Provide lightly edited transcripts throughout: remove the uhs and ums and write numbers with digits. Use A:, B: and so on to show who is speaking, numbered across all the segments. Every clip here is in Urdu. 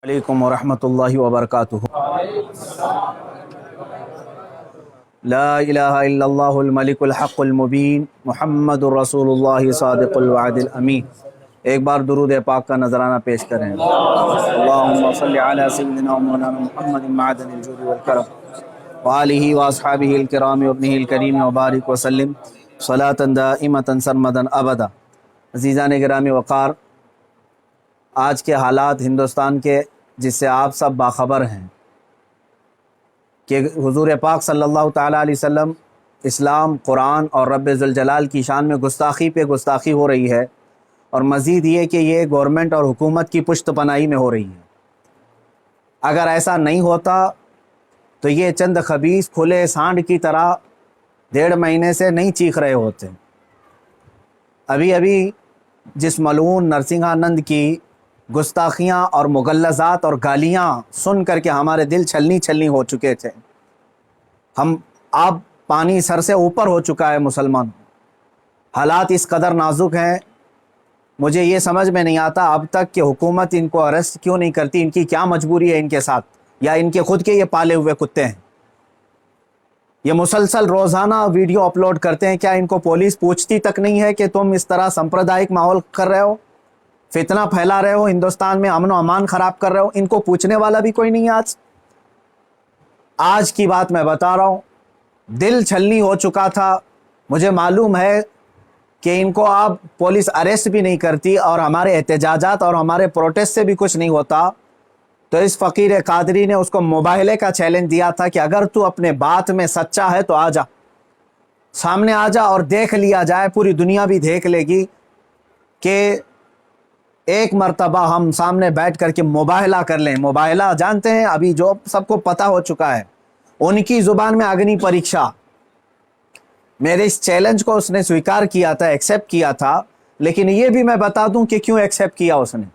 A: علیکم ورحمۃ اللہ وبرکاتہ۔ لا الہ الا اللہ الملک الحق المبین محمد الرسول اللہ صادق الوعد الامین۔ ایک بار درود پاک کا نذرانہ پیش کریں۔ اللہم صلی علی سیدنا و مولانا محمد معدن الجود والکرم وآلہ واصحابہ الکرام وابنہ الکریم وبارک وسلم صلاۃ دائمۃ سرمدا ابدا۔ عزیزان گرامی وقار، آج کے حالات ہندوستان کے جس سے آپ سب باخبر ہیں کہ حضور پاک صلی اللہ تعالیٰ علیہ وسلم، اسلام، قرآن اور رب ذوالجلال کی شان میں گستاخی پہ گستاخی ہو رہی ہے، اور مزید یہ کہ یہ گورنمنٹ اور حکومت کی پشت پناہی میں ہو رہی ہے۔ اگر ایسا نہیں ہوتا تو یہ چند خبیث کھلے سانڈ کی طرح 1.5 مہینے سے نہیں چیخ رہے ہوتے۔ ابھی جس ملعون نرسنگھانند کی گستاخیاں اور مغلظات اور گالیاں سن کر کے ہمارے دل چھلنی ہو چکے تھے، اب پانی سر سے اوپر ہو چکا ہے مسلمان۔ حالات اس قدر نازک ہیں، مجھے یہ سمجھ میں نہیں آتا اب تک کہ حکومت ان کو اریسٹ کیوں نہیں کرتی۔ ان کی کیا مجبوری ہے ان کے ساتھ، یا ان کے خود کے یہ پالے ہوئے کتے ہیں؟ یہ مسلسل روزانہ ویڈیو اپلوڈ کرتے ہیں، کیا ان کو پولیس پوچھتی تک نہیں ہے کہ تم اس طرح سمپردائک ماحول کر رہے ہو، فتنہ پھیلا رہے ہو، ہندوستان میں امن و امان خراب کر رہے ہو؟ ان کو پوچھنے والا بھی کوئی نہیں ہے۔ آج کی بات میں بتا رہا ہوں، دل چھلنی ہو چکا تھا۔ مجھے معلوم ہے کہ ان کو اب پولیس اریسٹ بھی نہیں کرتی اور ہمارے احتجاجات اور ہمارے پروٹیسٹ سے بھی کچھ نہیں ہوتا، تو اس فقیر قادری نے اس کو مباہلے کا چیلنج دیا تھا کہ اگر تو اپنے بات میں سچا ہے تو آ جا، سامنے آ جا اور دیکھ لیا جائے، پوری دنیا بھی دیکھ لے گی کہ ایک مرتبہ ہم سامنے بیٹھ کر کے مباہلہ کر لیں۔ مباہلہ جانتے ہیں، ابھی جو سب کو پتہ ہو چکا ہے، ان کی زبان میں اگنی پریکشا۔ میرے اس چیلنج کو اس نے سویکار کیا تھا، ایکسیپٹ کیا تھا، لیکن یہ بھی میں بتا دوں کہ کیوں ایکسیپٹ کیا اس نے۔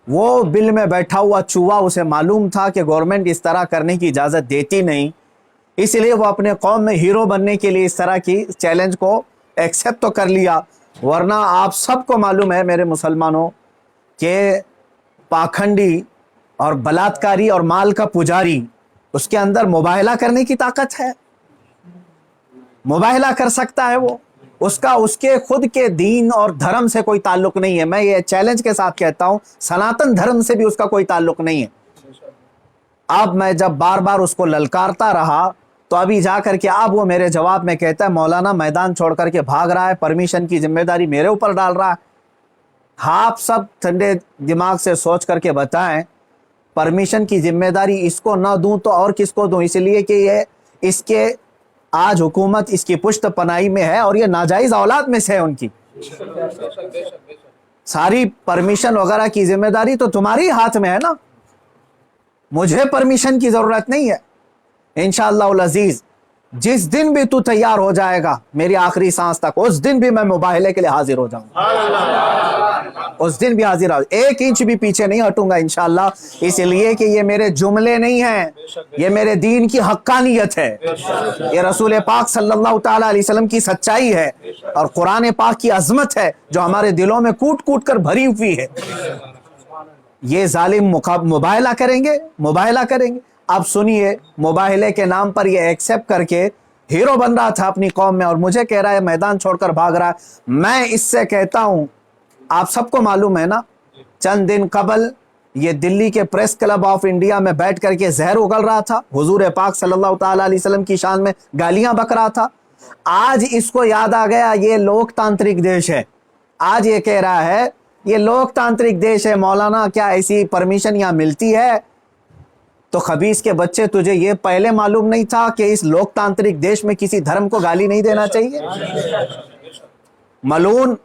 A: وہ بل میں بیٹھا ہوا چوہا، اسے معلوم تھا کہ گورنمنٹ اس طرح کرنے کی اجازت دیتی نہیں، اس لیے وہ اپنے قوم میں ہیرو بننے کے لیے اس طرح کی چیلنج کو ایکسیپٹ تو کر لیا، ورنہ آپ سب کو معلوم ہے میرے مسلمانوں کہ پاکھنڈی اور بلاتکاری اور مال کا پجاری، اس کے اندر مباہلہ کرنے کی طاقت ہے، مباہلہ کر سکتا ہے وہ۔ اس کے خود کے دین اور دھرم سے کوئی تعلق نہیں ہے، میں یہ چیلنج کے ساتھ کہتا ہوں، سناتن دھرم سے بھی اس کا کوئی تعلق نہیں ہے۔ اب میں جب بار بار اس کو للکارتا رہا تو ابھی جا کر کے اب وہ میرے جواب میں کہتا ہے مولانا میدان چھوڑ کر کے بھاگ رہا ہے، پرمیشن کی ذمہ داری میرے اوپر ڈال رہا ہے۔ آپ سب ٹھنڈے دماغ سے سوچ کر کے بتائیں، پرمیشن کی ذمہ داری اس کو نہ دوں تو اور کس کو دوں؟ اس لیے کہ یہ اس کے آج حکومت اس کی پشت پناہی میں ہے اور یہ ناجائز اولاد میں سے ہے ان کی۔ ساری پرمیشن وغیرہ کی ذمہ داری تو تمہاری ہاتھ میں ہے نا، مجھے پرمیشن کی ضرورت نہیں ہے۔ انشاءاللہ العزیز جس دن بھی تو تیار ہو جائے گا میری آخری سانس تک، اس دن بھی میں مباہلے کے لیے حاضر ہو جاؤں گا، اس دن بھی حاضر ہوں، 1 انچ بھی پیچھے نہیں ہٹوں گا انشاءاللہ، اس لیے کہ یہ میرے جملے نہیں ہیں، یہ میرے دین کی حقانیت ہے، یہ رسول پاک صلی اللہ تعالیٰ علیہ وسلم کی سچائی ہے، اور قرآن پاک کی عظمت ہے جو ہمارے دلوں میں کوٹ کوٹ کر بھری ہوئی ہے۔ یہ ظالم مباہلہ کریں گے۔ اب سنیے، مباہلے کے نام پر یہ ایکسیپٹ کر کے ہیرو بن رہا تھا اپنی قوم میں، اور مجھے کہہ رہا ہے میدان چھوڑ کر بھاگ رہا ہے۔ میں اس سے کہتا ہوں، آپ سب کو معلوم ہے نا، چند دن قبل یہ دلی کے پریس کلب آف انڈیا میں بیٹھ کر کے زہر اگل رہا تھا، حضور پاک صلی اللہ تعالیٰ علیہ وسلم کی شان میں گالیاں بک رہا تھا۔ آج اس کو یاد آ گیا یہ لوک تانترک دیش ہے، آج یہ کہہ رہا ہے یہ لوک تانترک دیش ہے، مولانا کیا ایسی پرمیشن یہاں ملتی ہے؟ تو خبیث کے بچے، تجھے یہ پہلے معلوم نہیں تھا کہ اس لوک تانترک دیش میں کسی دھرم کو گالی نہیں دینا چاہیے؟ ملعون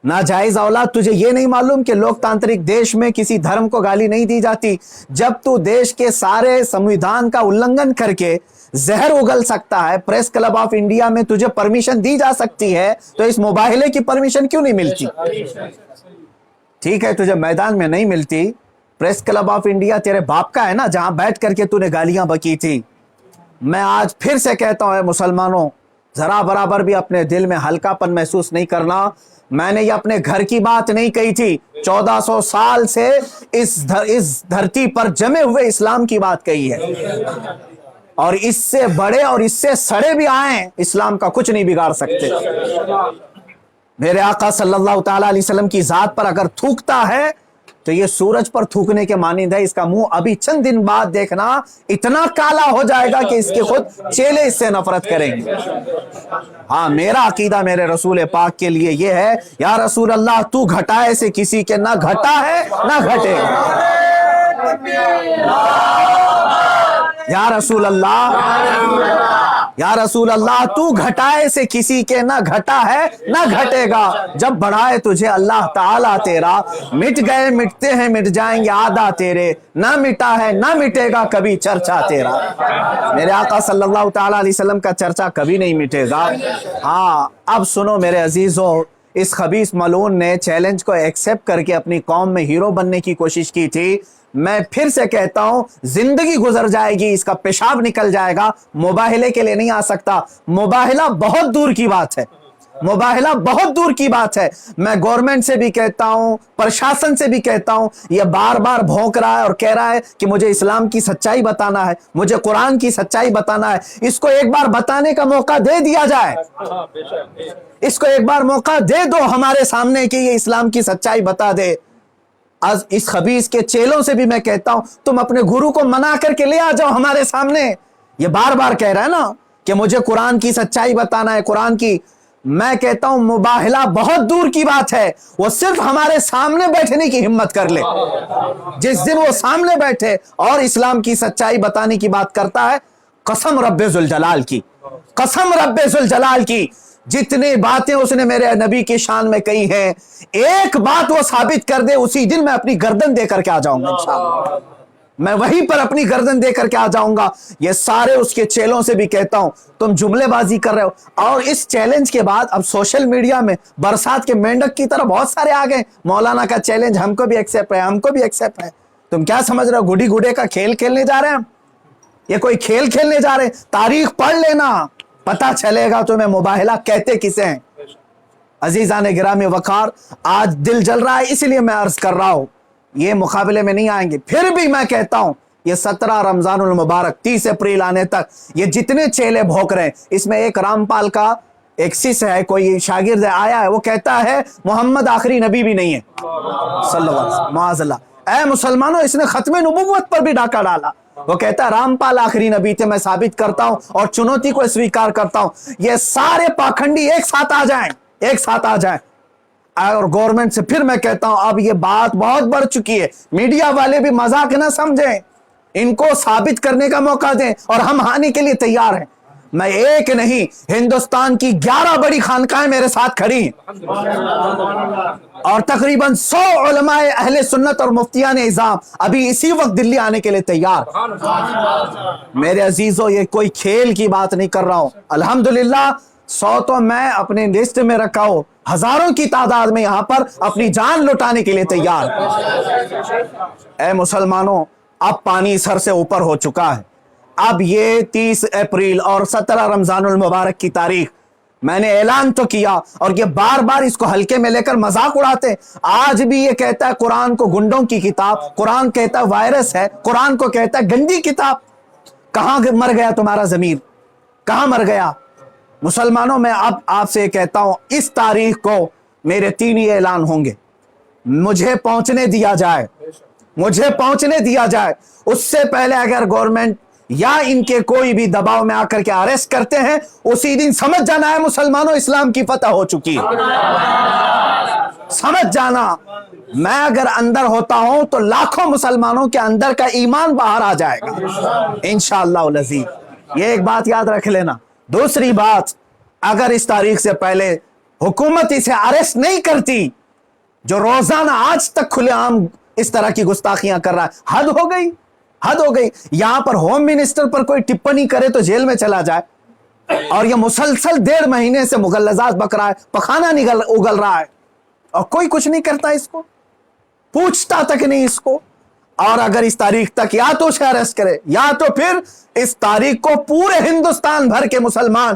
A: ناجائز اولاد، تجھے یہ نہیں معلوم کہ لوک تانترک دیش میں کسی دھرم کو گالی نہیں دی جاتی؟ جب تو دیش کے سارے سمویدھان کا النگھن کر کے زہر اگل سکتا ہے، پریس کلب آف انڈیا میں تجھے پرمیشن دی جا سکتی ہے، تو اس مباہلے کی پرمیشن کیوں نہیں ملتی؟ ٹھیک ہے، تجھے میدان میں نہیں ملتی، پریس کلب آف انڈیا تیرے باپ کا ہے نا، جہاں بیٹھ کر کے تو نے گالیاں بکی تھی۔ میں آج پھر سے کہتا ہوں اے مسلمانوں، ذرا برابر بھی اپنے دل میں ہلکا پن محسوس نہیں کرنا. میں نے یہ اپنے گھر کی بات نہیں کہی تھی, 1400 سال سے اس دھرتی پر جمے ہوئے اسلام کی بات کہی ہے, اور اس سے بڑے اور اس سے سڑے بھی آئیں, اسلام کا کچھ نہیں بگاڑ سکتے. میرے آقا صلی اللہ تعالیٰ علیہ وسلم کی ذات پر اگر تھوکتا ہے تو یہ سورج پر تھوکنے کے مانند ہے. اس کا منہ ابھی چند دن بعد دیکھنا اتنا کالا ہو جائے گا کہ اس کے خود چیلے اس سے نفرت کریں گے. ہاں, میرا عقیدہ میرے رسول پاک کے لیے یہ ہے, یا رسول اللہ تو گھٹائے سے کسی کے نہ گھٹا ہے نہ گھٹے. یا رسول اللہ, یا رسول اللہ تو گھٹائے سے کسی کے نہ گھٹا ہے نہ گھٹے گا. جب بڑھائے تجھے اللہ تعالیٰ تیرا, مٹ گئے مٹتے ہیں مٹ جائیں گے آدھا تیرے, نہ مٹا ہے نہ مٹے گا کبھی چرچا تیرا. میرے آقا صلی اللہ تعالیٰ علیہ وسلم کا چرچا کبھی نہیں مٹے گا. ہاں, اب سنو میرے عزیزو, اس خبیث ملعون نے چیلنج کو ایکسپٹ کر کے اپنی قوم میں ہیرو بننے کی کوشش کی تھی. میں پھر سے کہتا ہوں, زندگی گزر جائے گی, اس کا پیشاب نکل جائے گا, مباہلے کے لیے نہیں آ سکتا. مباہلہ بہت دور کی بات ہے, مباہلہ بہت دور کی بات ہے. میں گورنمنٹ سے بھی کہتا ہوں, پرشاسن سے بھی کہتا ہوں, یہ بار بار بھونک رہا ہے اور کہہ رہا ہے کہ مجھے اسلام کی سچائی بتانا ہے, مجھے قرآن کی سچائی بتانا ہے. اس کو ایک بار بتانے کا موقع دے دیا جائے, اس کو ایک بار موقع دے دو ہمارے سامنے کہ یہ اسلام کی سچائی بتا دے. از اس خبیث کے چیلوں سے بھی میں کہتا ہوں, تم اپنے گرو کو منا کر کے لے آ جاؤ ہمارے سامنے. یہ بار بار کہہ رہا ہے نا کہ مجھے قرآن کی سچائی بتانا ہے, قرآن کی. میں کہتا ہوں مباہلہ بہت دور کی بات ہے, وہ صرف ہمارے سامنے بیٹھنے کی ہمت کر لے. جس دن وہ سامنے بیٹھے اور اسلام کی سچائی بتانے کی بات کرتا ہے, قسم رب ذوالجلال کی, قسم رب ذوالجلال کی, جتنی باتیں اس نے میرے نبی کی شان میں کہی ہیں, ایک بات وہ ثابت کر دے, اسی دن میں اپنی گردن دے کر کے آ جاؤں گا انشاءاللہ. میں وہیں پر اپنی گردن دے کر کے آ جاؤں گا. یہ سارے اس کے چیلوں سے بھی کہتا ہوں, تم جملے بازی کر رہے ہو. اور اس چیلنج کے بعد اب سوشل میڈیا میں برسات کے مینڈک کی طرح بہت سارے آ گئے, مولانا کا چیلنج ہم کو بھی ایکسیپٹ ہے, ہم کو بھی ایکسیپٹ ہے. تم کیا سمجھ رہے ہو, گڈی گڈے کا کھیل کھیلنے جا رہے ہیں ہم؟ یہ کوئی کھیل کھیلنے جا رہے ہیں؟ تاریخ پڑھ لینا, پتا چلے گا تمہیں مباہلہ کہتے کسے ہیں. عزیزان گرامی وقار, آج دل جل رہا ہے اس لیے میں عرض کر رہا ہوں, یہ مقابلے میں نہیں آئیں گے. پھر بھی میں کہتا ہوں, یہ 17 رمضان المبارک 30 اپریل آنے تک یہ جتنے چیلے بھوک رہے ہیں, اس میں ایک رامپال کا ایک سس ہے, کوئی شاگرد آیا ہے, وہ کہتا ہے محمد آخری نبی بھی نہیں ہے صلی اللہ علیہ وسلم. معاذ اللہ. اے مسلمانوں, اس نے ختم نبوت پر بھی ڈاکہ ڈالا. وہ کہتا ہے رامپال آخری نبی تھے, میں ثابت کرتا ہوں اور چنوتی کو اسویکار کرتا ہوں. یہ سارے پاکھنڈی ایک ساتھ آ جائیں, ایک ساتھ آ جائیں. اور گورنمنٹ سے پھر میں کہتا ہوں, اب یہ بات بہت بڑھ چکی ہے, میڈیا والے بھی مذاق نہ سمجھیں, ان کو ثابت کرنے کا موقع دیں, اور ہم آنے کے لیے تیار ہیں. میں ایک نہیں, ہندوستان کی 11 بڑی خانقاہیں میرے ساتھ کھڑی ہیں, اور تقریباً 100 علماء اہل سنت اور مفتیان اعظام ابھی اسی وقت دلی آنے کے لیے تیار. میرے عزیزو, یہ کوئی کھیل کی بات نہیں کر رہا ہوں. الحمدللہ 100 تو میں اپنے لسٹ میں رکھا ہوں, ہزاروں کی تعداد میں یہاں پر اپنی جان لٹانے کے لیے تیار. اے مسلمانوں, اب پانی سر سے اوپر ہو چکا ہے. اب یہ 30 اپریل اور 17 رمضان المبارک کی تاریخ میں نے اعلان تو کیا, اور یہ بار بار اس کو ہلکے میں لے کر مذاق اڑاتے. آج بھی یہ کہتا ہے قرآن کو گنڈوں کی کتاب, قرآن کہتا ہے وائرس ہے, قرآن کو کہتا ہے گندی کتاب. کہاں مر گیا تمہارا ضمیر, کہاں مر گیا؟ مسلمانوں, میں اب آپ سے کہتا ہوں, اس تاریخ کو میرے 3 ہی اعلان ہوں گے. مجھے پہنچنے دیا جائے, مجھے پہنچنے دیا جائے. اس سے پہلے اگر گورنمنٹ یا ان کے کوئی بھی دباؤ میں آ کر کے اریسٹ کرتے ہیں, اسی دن سمجھ جانا ہے مسلمانوں, اسلام کی فتح ہو چکی ہے. سمجھ جانا, میں اگر اندر ہوتا ہوں تو لاکھوں مسلمانوں کے اندر کا ایمان باہر آ جائے گا انشاءاللہ العزیز. یہ ایک بات یاد رکھ لینا. دوسری بات, اگر اس تاریخ سے پہلے حکومت اسے اریسٹ نہیں کرتی, جو روزانہ آج تک کھلے عام اس طرح کی گستاخیاں کر رہا ہے, حد ہو گئی, حد ہو گئی. یہاں پر ہوم منسٹر پر کوئی ٹپنی کرے تو جیل میں چلا جائے, اور یہ مسلسل 1.5 مہینے سے مغلظات بک رہا ہے, پخانہ اگل رہا ہے, اور کوئی کچھ نہیں کرتا, اس کو پوچھتا تک نہیں اس کو. اور اگر اس تاریخ تک یا تو اسے اریسٹ کرے, یا تو پھر اس تاریخ کو پورے ہندوستان بھر کے مسلمان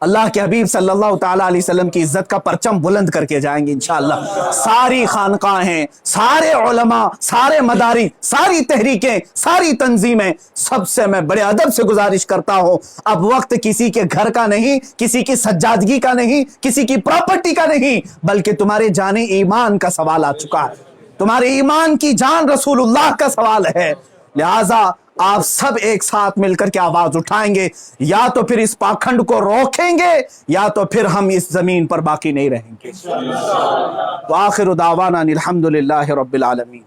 A: اللہ کے حبیب صلی اللہ تعالیٰ علیہ وسلم کی عزت کا پرچم بلند کر کے جائیں گے انشاءاللہ۔ ساری خانقاہیں، سارے علماء، سارے مدارس، ساری تحریکیں، ساری تنظیمیں، سب سے میں بڑے ادب سے گزارش کرتا ہوں، اب وقت کسی کے گھر کا نہیں، کسی کی سجادگی کا نہیں، کسی کی پراپرٹی کا نہیں، بلکہ تمہارے جان ایمان کا سوال آ چکا ہے، تمہارے ایمان کی جان رسول اللہ کا سوال ہے۔ لہٰذا آپ سب ایک ساتھ مل کر کے آواز اٹھائیں گے، یا تو پھر اس پاکھنڈ کو روکیں گے یا تو پھر ہم اس زمین پر باقی نہیں رہیں گے۔ وآخر دعوانا الحمدللہ رب العالمین۔